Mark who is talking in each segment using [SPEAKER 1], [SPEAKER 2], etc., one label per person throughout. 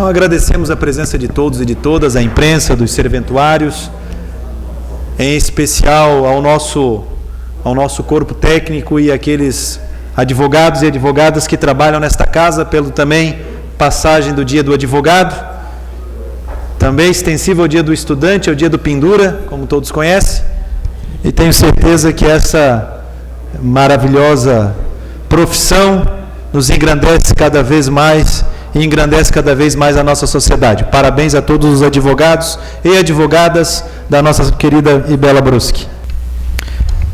[SPEAKER 1] Então agradecemos a presença de todos e de todas, a imprensa, dos serventuários, em especial ao nosso corpo técnico e aqueles advogados e advogadas que trabalham nesta casa, pelo também passagem do Dia do Advogado, também extensivo ao Dia do Estudante, ao Dia do Pendura, como todos conhecem, e tenho certeza que essa maravilhosa profissão nos engrandece cada vez mais e engrandece cada vez mais a nossa sociedade. Parabéns a todos os advogados e advogadas da nossa querida e bela Brusque.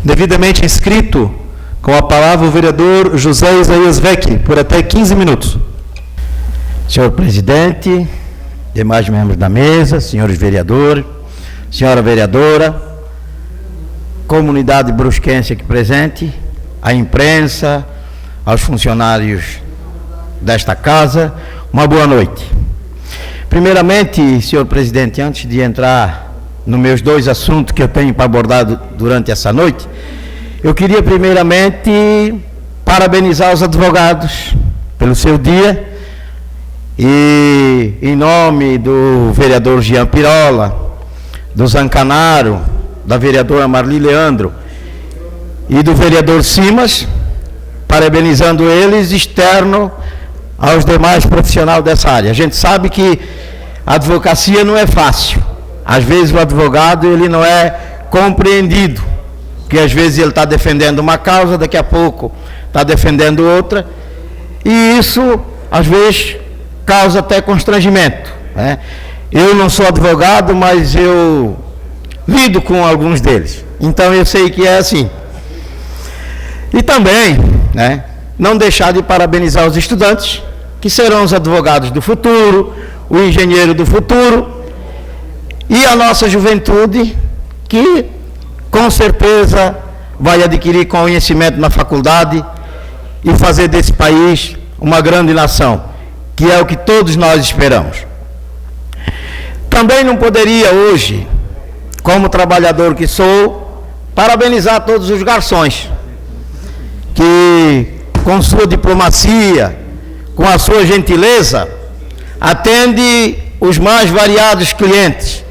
[SPEAKER 1] Devidamente inscrito, com a palavra o vereador José Isaías Vecchi, por até 15 minutos.
[SPEAKER 2] Senhor presidente, demais membros da mesa, senhores vereadores, senhora vereadora, comunidade brusquense aqui presente, a imprensa, aos funcionários desta casa, uma boa noite. Primeiramente, senhor presidente, antes de entrar nos meus dois assuntos que eu tenho para abordar durante essa noite, eu queria primeiramente parabenizar os advogados pelo seu dia e, em nome do vereador Jean Pirola, do Zancanaro, da vereadora Marli Leandro e do vereador Simas, parabenizando eles, externo aos demais profissionais dessa área. A gente sabe que a advocacia não é fácil. Às vezes o advogado ele não é compreendido, porque às vezes ele está defendendo uma causa, daqui a pouco está defendendo outra, e isso às vezes causa até constrangimento, né? Eu não sou advogado, mas eu lido com alguns deles, então eu sei que é assim. E também, né, não deixar de parabenizar os estudantes, que serão os advogados do futuro, o engenheiro do futuro, e a nossa juventude, que com certeza vai adquirir conhecimento na faculdade e fazer desse país uma grande nação, que é o que todos nós esperamos. Também não poderia hoje, como trabalhador que sou, parabenizar todos os garçons, que com sua diplomacia, com a sua gentileza, atende os mais variados clientes,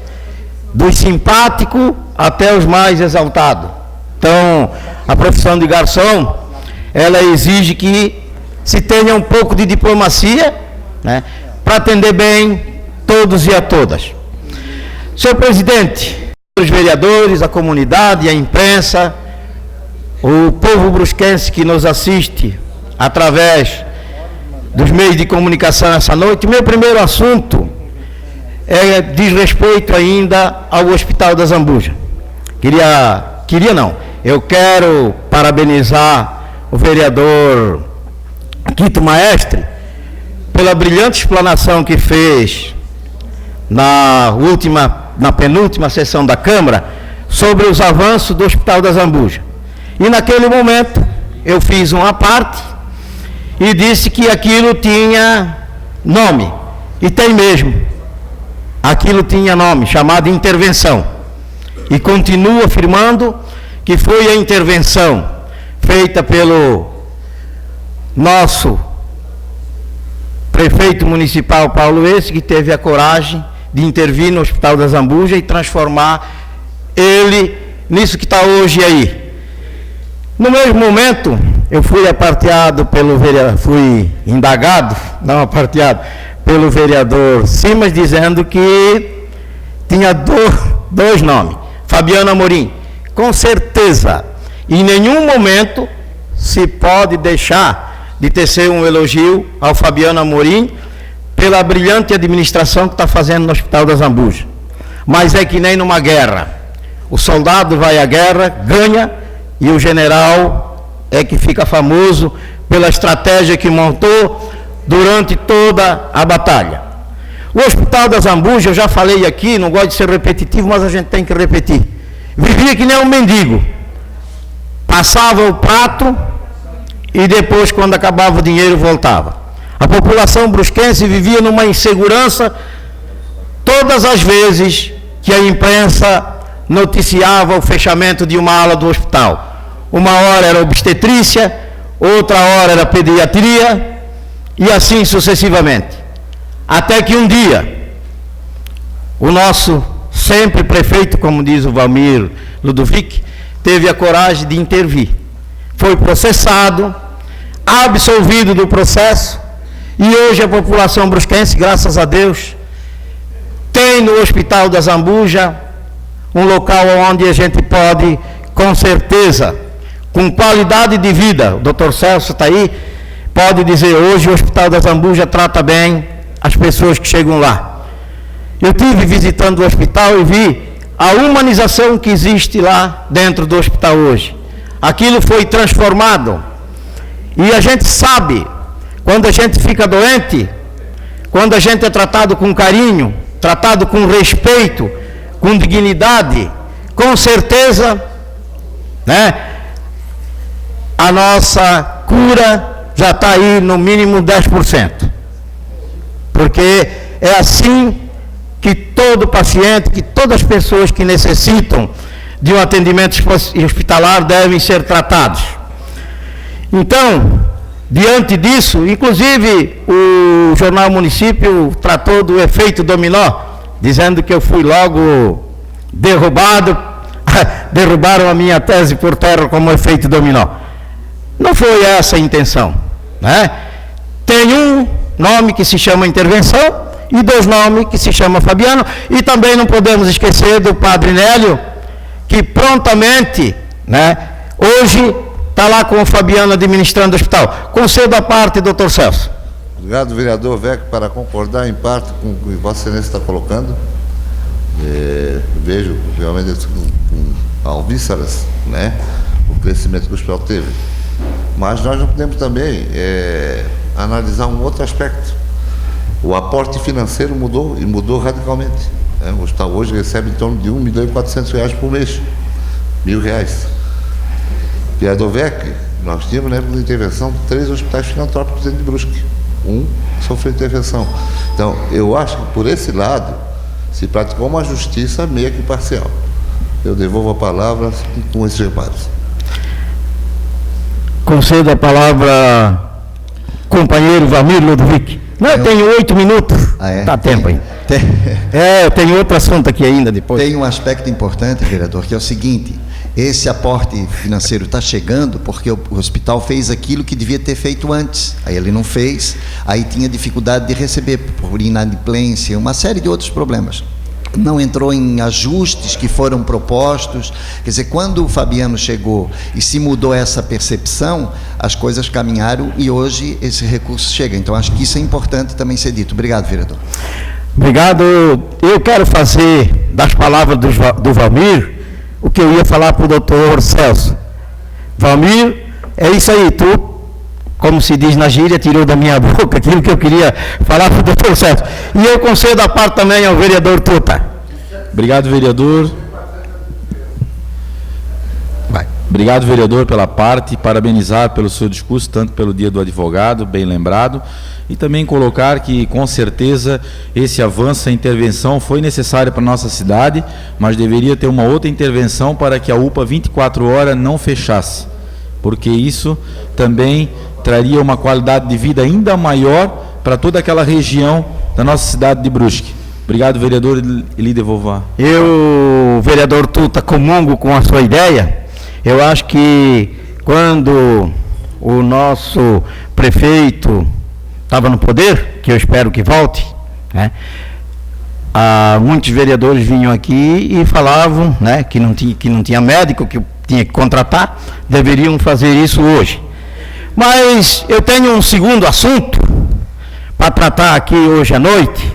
[SPEAKER 2] dos simpáticos até os mais exaltados. Então, a profissão de garçom, ela exige que se tenha um pouco de diplomacia, né, para atender bem todos e a todas. Senhor presidente, os vereadores, a comunidade, a imprensa, o povo brusquense que nos assiste através dos meios de comunicação essa noite, meu primeiro assunto diz respeito ainda ao Hospital da Zambuja. Eu quero parabenizar o vereador Quito Maestre pela brilhante explanação que fez na penúltima sessão da Câmara sobre os avanços do Hospital da Zambuja. E naquele momento eu fiz uma parte e disse que aquilo tinha nome, e tem mesmo. Aquilo tinha nome, chamado intervenção. E continuo afirmando que foi a intervenção feita pelo nosso prefeito municipal Paulo Esse, que teve a coragem de intervir no Hospital da Zambuja e transformar ele nisso que está hoje aí. No mesmo momento, eu fui indagado pelo vereador Simas, dizendo que tinha dois nomes, Fabiano Amorim. Com certeza, em nenhum momento se pode deixar de tecer um elogio ao Fabiano Amorim pela brilhante administração que está fazendo no Hospital da Zambuja. Mas é que nem numa guerra. O soldado vai à guerra, ganha, e o general é que fica famoso pela estratégia que montou durante toda a batalha. O Hospital da Zambuja, eu já falei aqui, não gosto de ser repetitivo, mas a gente tem que repetir. Vivia que nem um mendigo. Passava o prato e depois, quando acabava o dinheiro, voltava. A população brusquense vivia numa insegurança todas as vezes que a imprensa noticiava o fechamento de uma ala do hospital. Uma hora era obstetrícia, outra hora era pediatria, e assim sucessivamente. Até que um dia, o nosso sempre prefeito, como diz o Valmir Ludovic, teve a coragem de intervir. Foi processado, absolvido do processo, e hoje a população brusquense, graças a Deus, tem no Hospital da Zambuja um local onde a gente pode, com certeza, com qualidade de vida, o Dr. Celso está aí, pode dizer, hoje o Hospital da Zambuja trata bem as pessoas que chegam lá. Eu estive visitando o hospital e vi a humanização que existe lá dentro do hospital hoje. Aquilo foi transformado. E a gente sabe, quando a gente fica doente, quando a gente é tratado com carinho, tratado com respeito, com dignidade, com certeza, né, a nossa cura já está aí no mínimo 10%. Porque é assim que todo paciente, que todas as pessoas que necessitam de um atendimento hospitalar devem ser tratados. Então, diante disso, inclusive o Jornal Município tratou do efeito dominó, dizendo que eu fui logo derrubado, derrubaram a minha tese por terra como efeito dominó. Não foi essa a intenção, né? Tem um nome que se chama intervenção e dois nomes que se chama Fabiano, e também não podemos esquecer do Padre Nélio, que prontamente, né, hoje está lá com o Fabiano administrando o hospital. Concedo a parte, doutor Celso.
[SPEAKER 3] Obrigado, vereador Vec, para concordar em parte com o que Vossa Excelência está colocando. Vejo realmente com alvíceras, né, o crescimento que o hospital teve. Mas nós não podemos também analisar um outro aspecto. O aporte financeiro mudou, e mudou radicalmente. O hospital hoje recebe em torno de R$1.400.000 por mês. R$1.000. Vereador Vec, nós tínhamos, na época da intervenção, 3 hospitais filantrópicos dentro de Brusque. Um sofreu intervenção. Então, eu acho que por esse lado se praticou uma justiça meio que parcial. Eu devolvo a palavra com esses reparos.
[SPEAKER 2] Concedo a palavra, companheiro Valmir Ludovic. Não, eu tenho 8 minutos. Tá tempo aí. Eu tenho outro assunto aqui ainda depois.
[SPEAKER 4] Tem um aspecto importante, vereador, que é o seguinte: esse aporte financeiro está chegando porque o hospital fez aquilo que devia ter feito antes. Aí ele não fez, aí tinha dificuldade de receber por inadimplência, uma série de outros problemas. Não entrou em ajustes que foram propostos. Quer dizer, quando o Fabiano chegou e se mudou essa percepção, as coisas caminharam e hoje esse recurso chega. Então acho que isso é importante também ser dito. Obrigado, vereador.
[SPEAKER 2] Obrigado. Eu quero fazer das palavras do Valmir o que eu ia falar para o doutor Celso. Valmir, é isso aí, tu, como se diz na gíria, tirou da minha boca aquilo que eu queria falar para o doutor Celso. E eu concedo a parte também ao vereador Tuta.
[SPEAKER 5] Obrigado, vereador. Obrigado, vereador, pela parte, parabenizar pelo seu discurso, tanto pelo Dia do Advogado, bem lembrado, e também colocar que, com certeza, esse avanço, a intervenção foi necessária para a nossa cidade, mas deveria ter uma outra intervenção para que a UPA 24 horas não fechasse, porque isso também traria uma qualidade de vida ainda maior para toda aquela região da nossa cidade de Brusque. Obrigado, vereador, e lhe devolvo.
[SPEAKER 2] Eu, vereador Tuta, comungo com a sua ideia. Eu acho que quando o nosso prefeito estava no poder, que eu espero que volte, né, muitos vereadores vinham aqui e falavam, né, que não tinha médico, que tinha que contratar, deveriam fazer isso hoje. Mas eu tenho um segundo assunto para tratar aqui hoje à noite.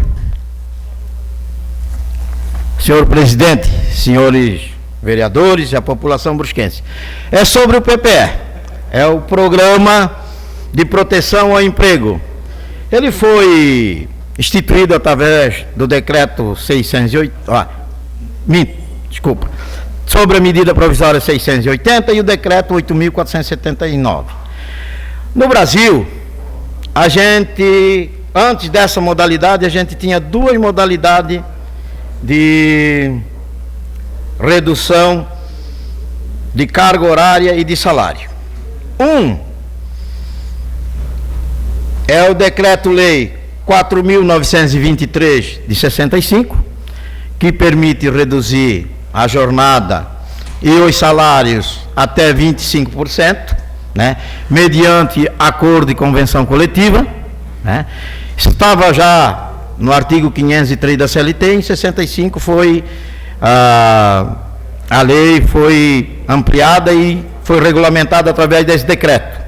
[SPEAKER 2] Senhor presidente, senhores vereadores e a população brusquense, é sobre o PPE, é o Programa de Proteção ao Emprego. Ele foi instituído através do decreto 608, sobre a medida provisória 680 e o decreto 8.479. No Brasil, a gente, antes dessa modalidade, a gente tinha duas modalidades de redução de carga horária e de salário. Um é o decreto-lei 4.923 de 65, que permite reduzir a jornada e os salários até 25%, né, mediante acordo e convenção coletiva, né. Estava já no artigo 503 da CLT, em 65 foi a lei foi ampliada e foi regulamentada através desse decreto.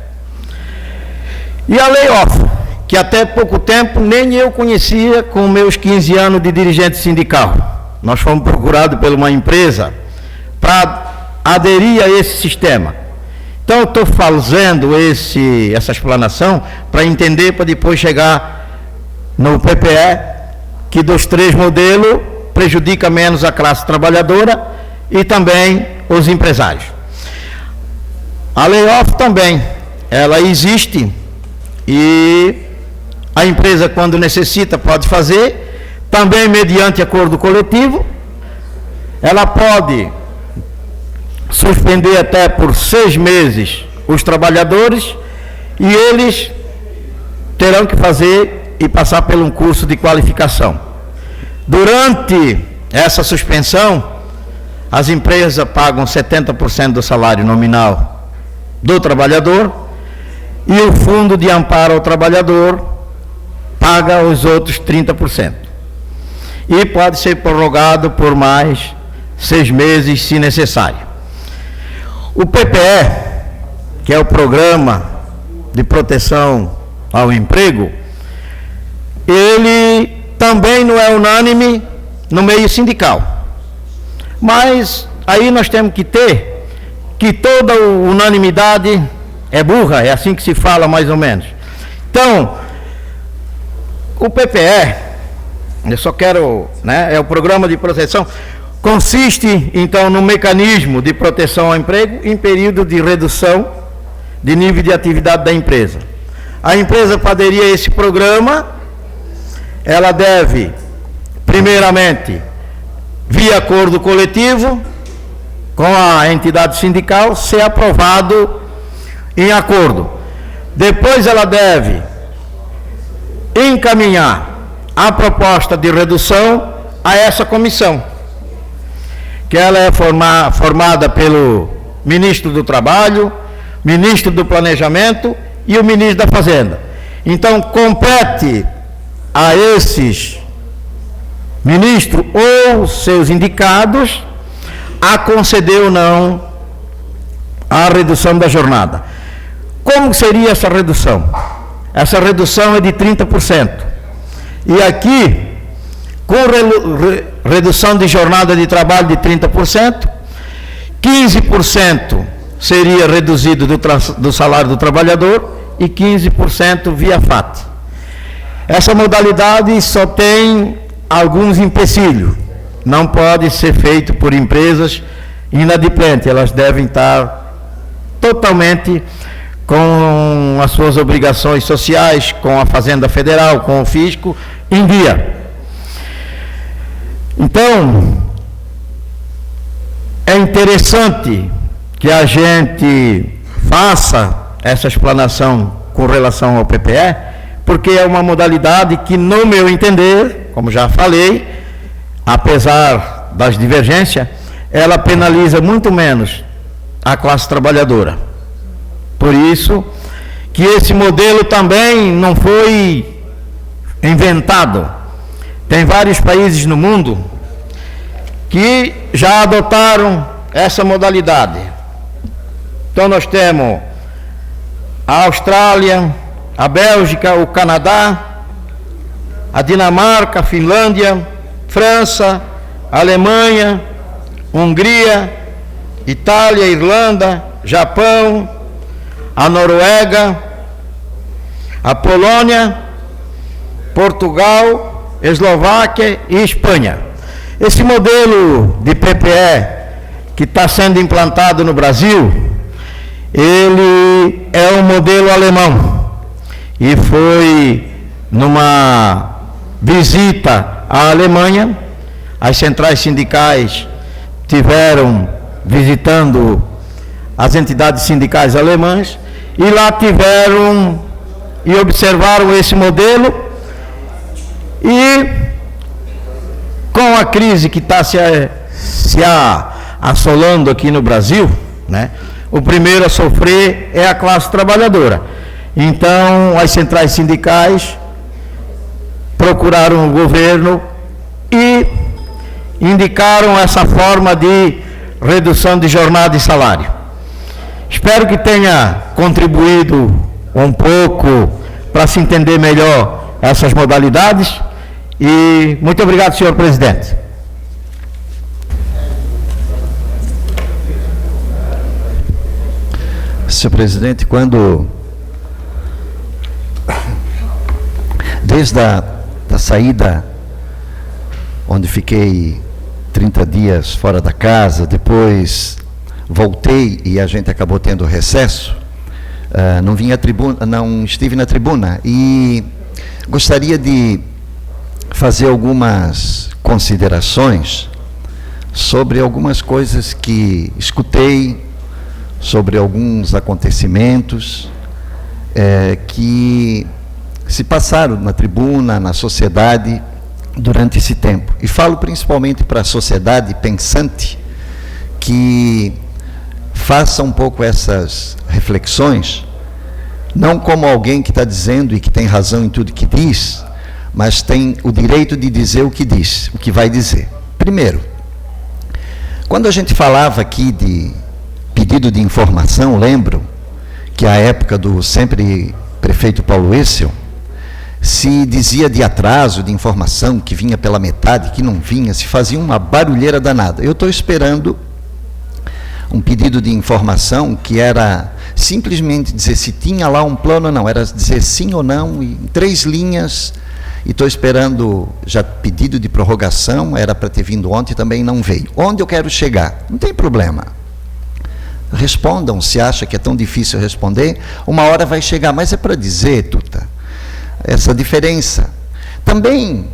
[SPEAKER 2] E a lei off, que até pouco tempo nem eu conhecia com meus 15 anos de dirigente sindical. Nós fomos procurados por uma empresa para aderir a esse sistema. Então eu estou fazendo essa explanação para entender, para depois chegar no PPE, que dos 3 modelos prejudica menos a classe trabalhadora e também os empresários. A layoff também, ela existe e a empresa, quando necessita, pode fazer, também mediante acordo coletivo. Ela pode suspender até por 6 meses os trabalhadores e eles terão que fazer e passar por um curso de qualificação. Durante essa suspensão, as empresas pagam 70% do salário nominal do trabalhador e o Fundo de Amparo ao Trabalhador paga os outros 30%. E pode ser prorrogado por mais 6 meses, se necessário. O PPE, que é o Programa de Proteção ao Emprego, ele também não é unânime no meio sindical. Mas aí nós temos que ter que toda unanimidade é burra, é assim que se fala mais ou menos. Então, o PPE, eu só quero, né, é o Programa de Proteção, consiste então no mecanismo de proteção ao emprego em período de redução de nível de atividade da empresa. A empresa, para aderir a esse programa, ela deve, primeiramente, via acordo coletivo com a entidade sindical, ser aprovado em acordo. Depois ela deve encaminhar a proposta de redução a essa comissão, que ela é formada pelo ministro do Trabalho, ministro do Planejamento e o ministro da Fazenda. Então, compete a esses ministros ou seus indicados a conceder ou não a redução da jornada. Como seria essa redução? Essa redução é de 30%. E aqui, com redução de jornada de trabalho de 30%, 15% seria reduzido do salário do trabalhador e 15% via FAT. Essa modalidade só tem alguns empecilhos. Não pode ser feito por empresas inadimplentes. Elas devem estar totalmente com as suas obrigações sociais, com a Fazenda Federal, com o Fisco, em dia. Então, é interessante que a gente faça essa explanação com relação ao PPE, porque é uma modalidade que, no meu entender, como já falei, apesar das divergências, ela penaliza muito menos a classe trabalhadora. Por isso que esse modelo também não foi inventado. Tem vários países no mundo que já adotaram essa modalidade. Então nós temos a Austrália, a Bélgica, o Canadá, a Dinamarca, a Finlândia, França, a Alemanha, Hungria, Itália, Irlanda, Japão, a Noruega, a Polônia, Portugal, Eslováquia e Espanha. Esse modelo de PPE que está sendo implantado no Brasil, ele é um modelo alemão e foi numa visita à Alemanha. As centrais sindicais tiveram visitando as entidades sindicais alemãs e lá tiveram e observaram esse modelo E com a crise que está se assolando aqui no Brasil, né, o primeiro a sofrer é a classe trabalhadora. Então, as centrais sindicais procuraram o governo e indicaram essa forma de redução de jornada e salário. Espero que tenha contribuído um pouco para se entender melhor essas modalidades e muito obrigado, senhor presidente.
[SPEAKER 4] Senhor presidente, desde a saída, onde fiquei 30 dias fora da casa, depois voltei e a gente acabou tendo recesso, não estive na tribuna e gostaria de fazer algumas considerações sobre algumas coisas que escutei, sobre alguns acontecimentos que se passaram na tribuna, na sociedade, durante esse tempo. E falo principalmente para a sociedade pensante, que faça um pouco essas reflexões, não como alguém que está dizendo e que tem razão em tudo que diz, mas tem o direito de dizer o que diz, o que vai dizer. Primeiro, quando a gente falava aqui de pedido de informação, lembro que a época do sempre prefeito Paulo Essel, se dizia de atraso de informação, que vinha pela metade, que não vinha, se fazia uma barulheira danada. Eu estou esperando um pedido de informação que era simplesmente dizer se tinha lá um plano ou não, era dizer sim ou não, em 3 linhas, e estou esperando já pedido de prorrogação, era para ter vindo ontem, também não veio. Onde eu quero chegar? Não tem problema. Respondam, se acha que é tão difícil responder, uma hora vai chegar, mas é para dizer, Tuta, essa diferença. Também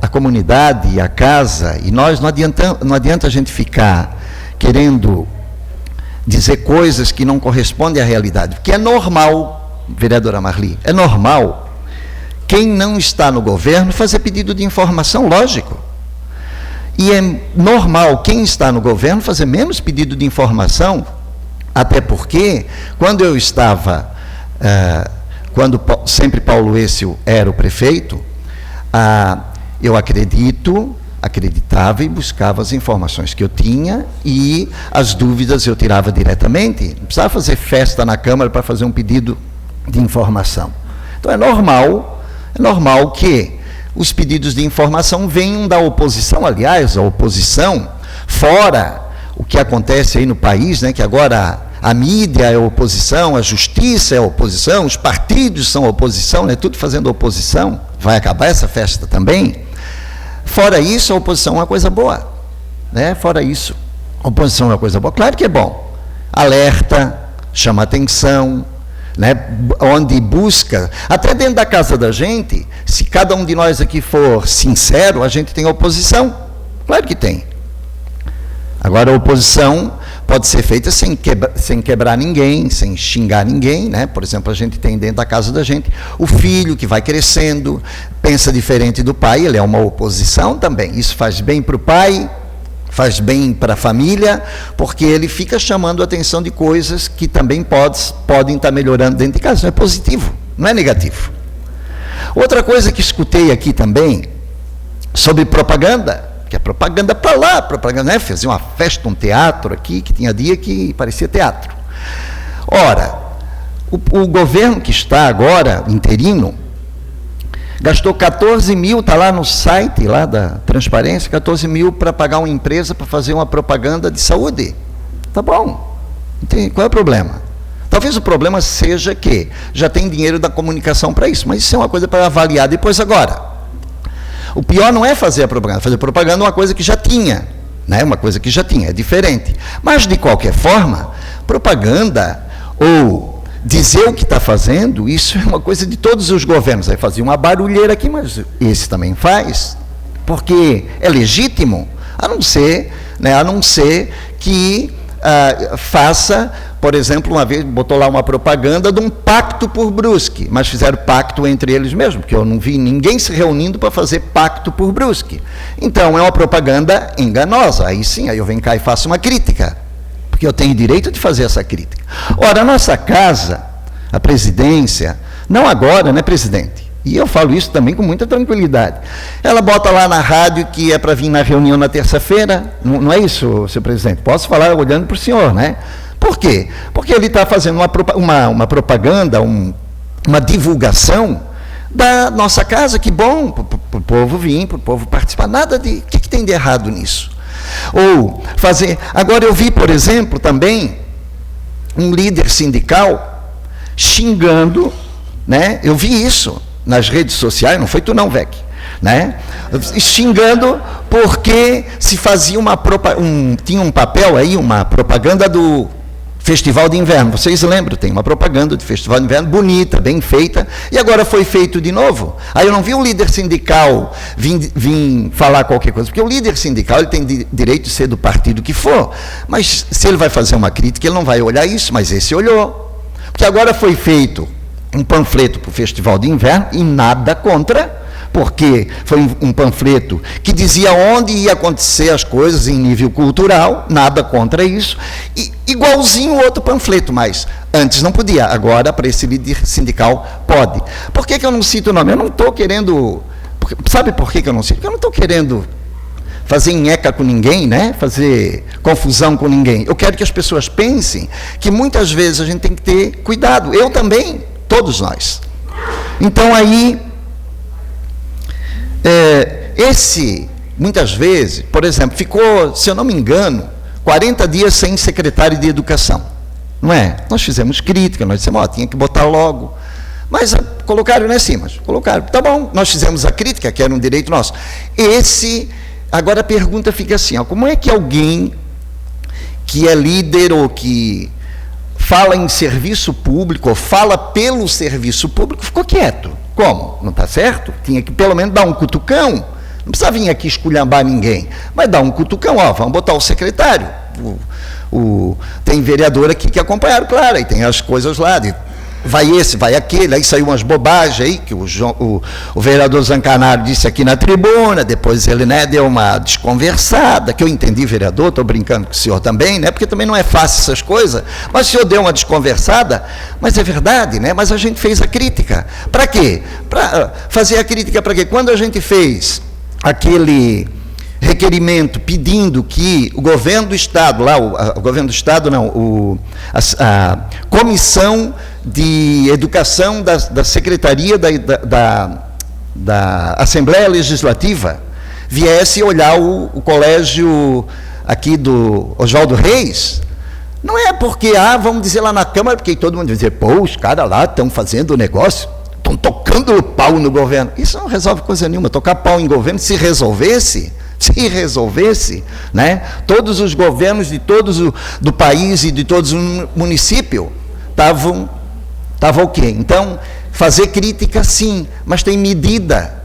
[SPEAKER 4] a comunidade, a casa, e nós não adianta a gente ficar querendo dizer coisas que não correspondem à realidade, porque é normal, vereadora Marli, é normal quem não está no governo fazer pedido de informação, lógico. E é normal quem está no governo fazer menos pedido de informação, até porque, quando eu estava, quando sempre Paulo Essel era o prefeito, eu acreditava e buscava as informações que eu tinha e as dúvidas eu tirava diretamente. Não precisava fazer festa na Câmara para fazer um pedido de informação. Então é normal que os pedidos de informação venham da oposição. Aliás, a oposição, fora o que acontece aí no país, né, que agora a mídia é oposição, a justiça é oposição, os partidos são oposição, né, tudo fazendo oposição, vai acabar essa festa também. Fora isso, a oposição é uma coisa boa, né? Fora isso, a oposição é uma coisa boa, claro que é bom, alerta, chama atenção, né? Onde busca, até dentro da casa da gente, se cada um de nós aqui for sincero, a gente tem oposição, claro que tem. Agora a oposição pode ser feita sem quebrar ninguém, sem xingar ninguém, né? Por exemplo, a gente tem dentro da casa da gente o filho que vai crescendo, pensa diferente do pai, ele é uma oposição também, isso faz bem para o pai, faz bem para a família, porque ele fica chamando a atenção de coisas que também podem estar melhorando dentro de casa. Isso é positivo, não é negativo. Outra coisa que escutei aqui também, sobre propaganda, que é propaganda para lá, propaganda, né? Fazia uma festa, um teatro aqui, que tinha dia que parecia teatro. Ora, o governo que está agora, interino, gastou 14 mil, está lá no site lá da transparência, 14 mil para pagar uma empresa para fazer uma propaganda de saúde. Tá bom, qual é o problema? Talvez o problema seja que já tem dinheiro da comunicação para isso, mas isso é uma coisa para avaliar depois agora. O pior não é fazer propaganda é uma coisa que já tinha, né? Uma coisa que já tinha, é diferente. Mas, de qualquer forma, propaganda ou dizer o que está fazendo, isso é uma coisa de todos os governos. Aí fazia uma barulheira aqui, mas esse também faz, porque é legítimo, a não ser que faça por exemplo, uma vez botou lá uma propaganda de um pacto por Brusque, mas fizeram pacto entre eles mesmos, porque eu não vi ninguém se reunindo para fazer pacto por Brusque. Então, é uma propaganda enganosa. Aí sim, aí eu venho cá e faço uma crítica, porque eu tenho direito de fazer essa crítica. Ora, a nossa casa, a presidência, não agora, né, presidente? E eu falo isso também com muita tranquilidade. Ela bota lá na rádio que é para vir na reunião na terça-feira. Não é isso, senhor presidente? Posso falar olhando para o senhor, né? Por quê? Porque ele está fazendo uma propaganda, uma divulgação da nossa casa. Que bom, para o povo vir, para o povo participar. Nada de... O que tem de errado nisso? Ou fazer... Agora eu vi, por exemplo, também, um líder sindical xingando, né? Eu vi isso nas redes sociais, não foi tu não, Vec, né? Xingando porque se fazia tinha um papel aí, uma propaganda do Festival de Inverno. Vocês lembram? Tem uma propaganda de Festival de Inverno bonita, bem feita, e agora foi feito de novo. Aí eu não vi um líder sindical vir falar qualquer coisa, porque o líder sindical ele tem direito de ser do partido que for, mas se ele vai fazer uma crítica, ele não vai olhar isso, mas esse olhou. Porque agora foi feito um panfleto para o Festival de Inverno, e nada contra, porque foi um panfleto que dizia onde ia acontecer as coisas em nível cultural, nada contra isso, e igualzinho o outro panfleto, mas antes não podia, agora para esse líder sindical pode. Por que eu não cito o nome? Eu não estou querendo... Sabe por que eu não cito? Porque eu não estou querendo fazer nheca com ninguém, né? Fazer confusão com ninguém. Eu quero que as pessoas pensem que muitas vezes a gente tem que ter cuidado. Eu também, todos nós. Então aí, muitas vezes, por exemplo, ficou, se eu não me engano, 40 dias sem secretário de Educação. Não é? Nós fizemos crítica, nós dissemos, tinha que botar logo. Mas colocaram, né, sim, mas colocaram. Tá bom, nós fizemos a crítica, que era um direito nosso. Agora a pergunta fica assim, como é que alguém que é líder ou que fala em serviço público, ou fala pelo serviço público, ficou quieto? Como? Não está certo? Tinha que pelo menos dar um cutucão. Não precisa vir aqui esculhambar ninguém, mas dar um cutucão, vamos botar o secretário. Tem vereador aqui que acompanharam, claro, aí tem as coisas lá, vai esse, vai aquele, aí saiu umas bobagens aí, que o vereador Zancanaro disse aqui na tribuna, depois ele, né, deu uma desconversada, que eu entendi, vereador, estou brincando com o senhor também, né, porque também não é fácil essas coisas, mas o senhor deu uma desconversada, mas é verdade, né, mas a gente fez a crítica. Para quê? Para fazer a crítica para quê? Quando a gente fez aquele requerimento pedindo que o governo do Estado, lá, o governo do Estado não, a Comissão de Educação da Secretaria da Assembleia Legislativa viesse olhar o colégio aqui do Oswaldo Reis, não é porque, vamos dizer lá na Câmara, porque todo mundo vai dizer, os caras lá estão fazendo o negócio, estão tocando o pau no governo. Isso não resolve coisa nenhuma, tocar pau em governo, se resolvesse, né, todos os governos de todos do país e de todos os municípios estavam ok. Então, fazer crítica sim, mas tem medida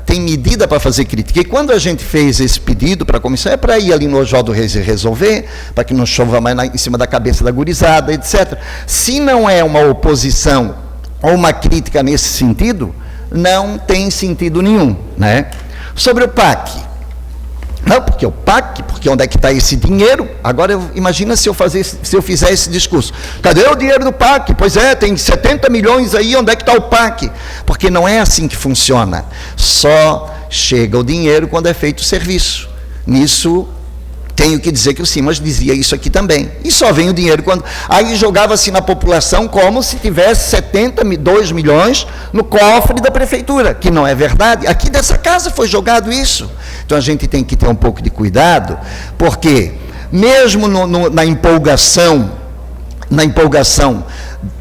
[SPEAKER 4] para fazer crítica. E quando a gente fez esse pedido para a comissão, é para ir ali no Oswaldo Reis e resolver, para que não chova mais em cima da cabeça da gurizada, etc. Se não é uma oposição ou uma crítica nesse sentido, não tem sentido nenhum, né? Sobre o PAC. Não, porque o PAC, porque onde é que está esse dinheiro? Agora, imagina se eu fizer esse discurso. Cadê o dinheiro do PAC? Pois é, tem 70 milhões aí, onde é que está o PAC? Porque não é assim que funciona. Só chega o dinheiro quando é feito o serviço. Nisso, tenho que dizer que o Simas dizia isso aqui também. E só vem o dinheiro quando... Aí jogava-se na população como se tivesse 72 milhões no cofre da prefeitura, que não é verdade. Aqui dessa casa foi jogado isso. Então a gente tem que ter um pouco de cuidado, porque mesmo na empolgação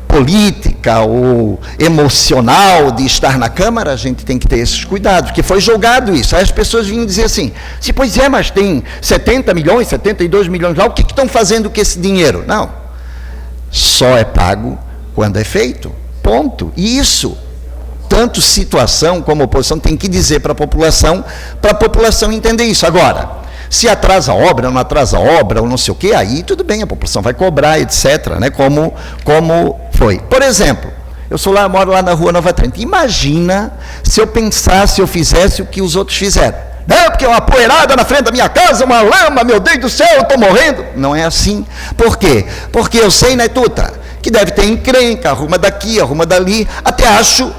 [SPEAKER 4] política ou emocional de estar na Câmara, a gente tem que ter esses cuidados, porque foi jogado isso. Aí as pessoas vinham dizer assim, pois é, mas tem 70 milhões, 72 milhões lá, o que estão fazendo com esse dinheiro? Não, só é pago quando é feito, ponto. E isso, tanto situação como oposição, tem que dizer para a população entender isso. Agora, Se atrasa a obra, não atrasa a obra, ou não sei o quê, aí tudo bem, a população vai cobrar, etc., né? Como foi. Por exemplo, moro lá na rua Nova Trento. Imagina se eu pensasse, eu fizesse o que os outros fizeram. Não, porque é uma poeirada na frente da minha casa, uma lama, meu Deus do céu, eu estou morrendo. Não é assim. Por quê? Porque eu sei, né, Tuta, que deve ter encrenca, arruma daqui, arruma dali. Até acho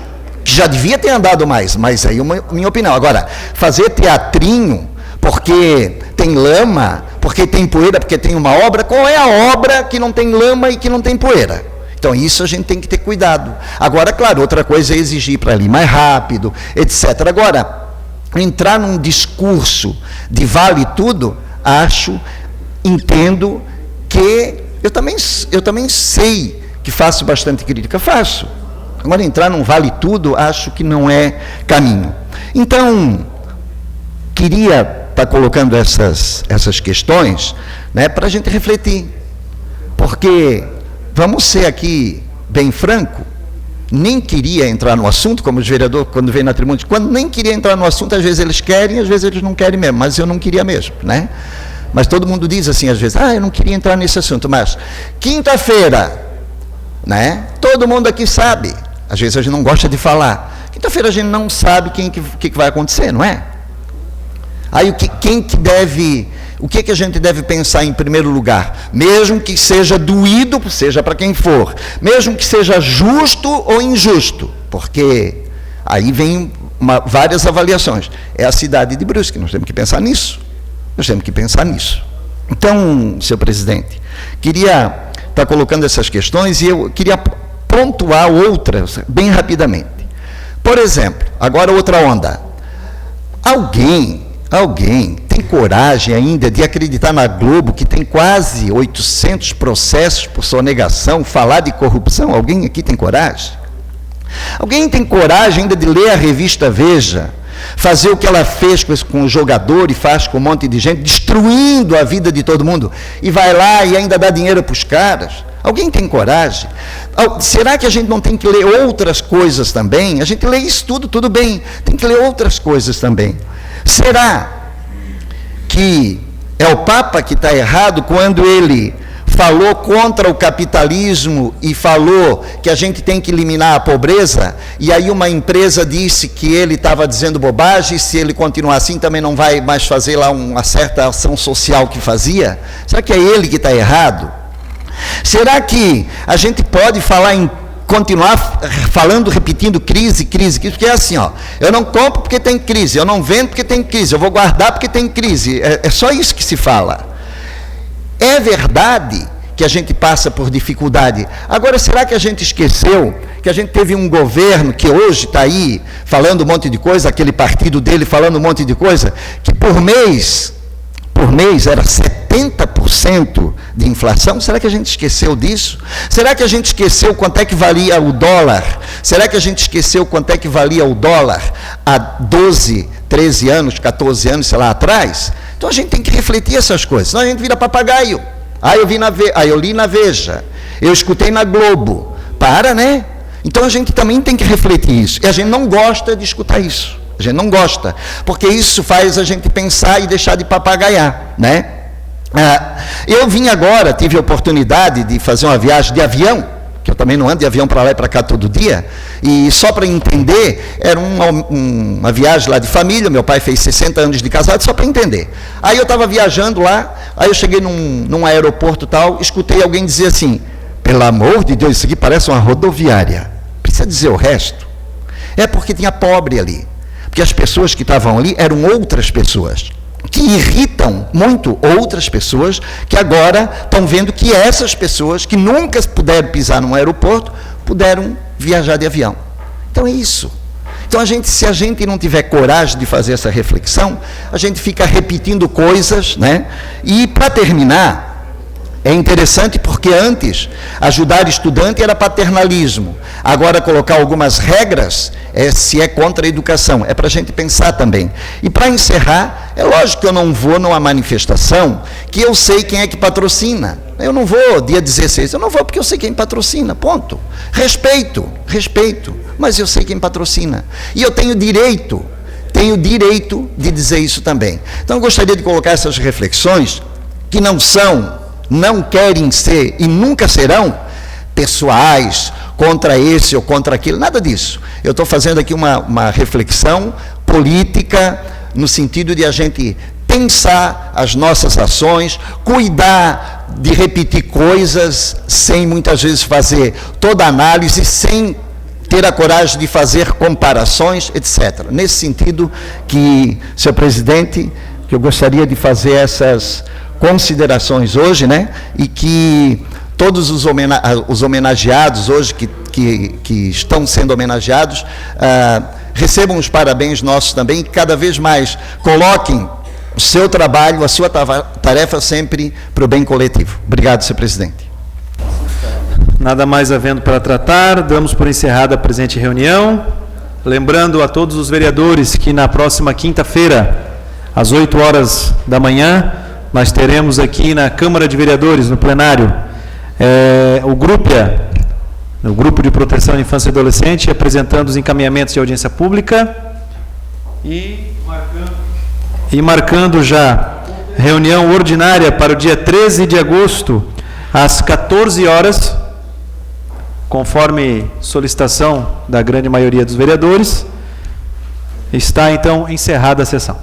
[SPEAKER 4] que já devia ter andado mais, mas aí é minha opinião. Agora, fazer teatrinho porque tem lama, porque tem poeira, porque tem uma obra, qual é a obra que não tem lama e que não tem poeira? Então, isso a gente tem que ter cuidado. Agora, claro, outra coisa é exigir para ali mais rápido, etc. Agora, entrar num discurso de vale tudo, entendo que eu também sei que faço bastante crítica, faço. Agora, entrar num vale tudo, acho que não é caminho. Então, queria estar colocando essas questões, né, para a gente refletir. Porque, vamos ser aqui bem franco, nem queria entrar no assunto, como os vereadores, quando vem na tribuna, quando nem queria entrar no assunto, às vezes eles querem, às vezes eles não querem mesmo, mas eu não queria mesmo, né? Mas todo mundo diz assim, às vezes, eu não queria entrar nesse assunto, mas quinta-feira, né? Todo mundo aqui sabe, às vezes a gente não gosta de falar, quinta-feira a gente não sabe o que vai acontecer, não é? Aí o que a gente deve pensar em primeiro lugar? Mesmo que seja doído, seja para quem for, mesmo que seja justo ou injusto, porque aí vem várias avaliações. É a cidade de Brusque, nós temos que pensar nisso. Então, senhor presidente, queria estar colocando essas questões e eu queria pontuar outras bem rapidamente. Por exemplo, agora outra onda. Alguém tem coragem ainda de acreditar na Globo, que tem quase 800 processos por sonegação, falar de corrupção? Alguém aqui tem coragem? Alguém tem coragem ainda de ler a revista Veja, fazer o que ela fez com o jogador e faz com um monte de gente, destruindo a vida de todo mundo, e vai lá e ainda dá dinheiro para os caras? Alguém tem coragem? Será que a gente não tem que ler outras coisas também? A gente lê isso tudo bem, tem que ler outras coisas também. Será que é o Papa que está errado quando ele falou contra o capitalismo e falou que a gente tem que eliminar a pobreza, e aí uma empresa disse que ele estava dizendo bobagem, se ele continuar assim também não vai mais fazer lá uma certa ação social que fazia? Será que é ele que está errado? Será que a gente pode continuar falando, repetindo crise, porque é assim, eu não compro porque tem crise, eu não vendo porque tem crise, eu vou guardar porque tem crise, é só isso que se fala. É verdade que a gente passa por dificuldade. Agora, será que a gente esqueceu que a gente teve um governo que hoje está aí falando um monte de coisa, aquele partido dele falando um monte de coisa, que por mês era 70% de inflação? Será que a gente esqueceu disso? Será que a gente esqueceu quanto é que valia o dólar? Será que a gente esqueceu quanto é que valia o dólar há 12, 13 anos, 14 anos, sei lá, atrás? Então a gente tem que refletir essas coisas, senão a gente vira papagaio. Eu li na Veja, eu escutei na Globo. Né? Então a gente também tem que refletir isso. E a gente não gosta de escutar isso. A gente não gosta, porque isso faz a gente pensar e deixar de papagaiar, né? Eu vim agora, tive a oportunidade de fazer uma viagem de avião, que eu também não ando de avião para lá e para cá todo dia, e só para entender, era uma viagem lá de família, meu pai fez 60 anos de casado, só para entender. Aí eu estava viajando lá, aí eu cheguei num aeroporto tal, escutei alguém dizer assim, pelo amor de Deus, isso aqui parece uma rodoviária, precisa dizer o resto? É porque tinha pobre ali. Porque as pessoas que estavam ali eram outras pessoas, que irritam muito outras pessoas, que agora estão vendo que essas pessoas, que nunca puderam pisar num aeroporto, puderam viajar de avião. Então é isso. Então se a gente não tiver coragem de fazer essa reflexão, a gente fica repetindo coisas, né? E para terminar, é interessante porque antes ajudar estudante era paternalismo, agora colocar algumas regras se é contra a educação, é para a gente pensar também. E para encerrar, é lógico que eu não vou numa manifestação que eu sei quem é que patrocina. Eu não vou dia 16, eu não vou porque eu sei quem patrocina, ponto. Respeito, mas eu sei quem patrocina. E eu tenho direito tem o direito de dizer isso também. Então, eu gostaria de colocar essas reflexões, que não querem ser e nunca serão pessoais, contra esse ou contra aquilo, nada disso. Eu estou fazendo aqui uma reflexão política, no sentido de a gente pensar as nossas ações, cuidar de repetir coisas, sem muitas vezes fazer toda a análise, sem ter a coragem de fazer comparações, etc. Nesse sentido que, senhor presidente, que eu gostaria de fazer essas considerações hoje, né, e que todos os homenageados hoje, que estão sendo homenageados, recebam os parabéns nossos também, e cada vez mais coloquem o seu trabalho, a sua tarefa sempre para o bem coletivo. Obrigado, senhor presidente.
[SPEAKER 1] Nada mais havendo para tratar, damos por encerrada a presente reunião. Lembrando a todos os vereadores que na próxima quinta-feira, às 8 horas da manhã, nós teremos aqui na Câmara de Vereadores, no plenário, o Grupo de Proteção à Infância e Adolescente, apresentando os encaminhamentos de audiência pública e marcando já reunião ordinária para o dia 13 de agosto, às 14 horas, conforme solicitação da grande maioria dos vereadores. Está, então, encerrada a sessão.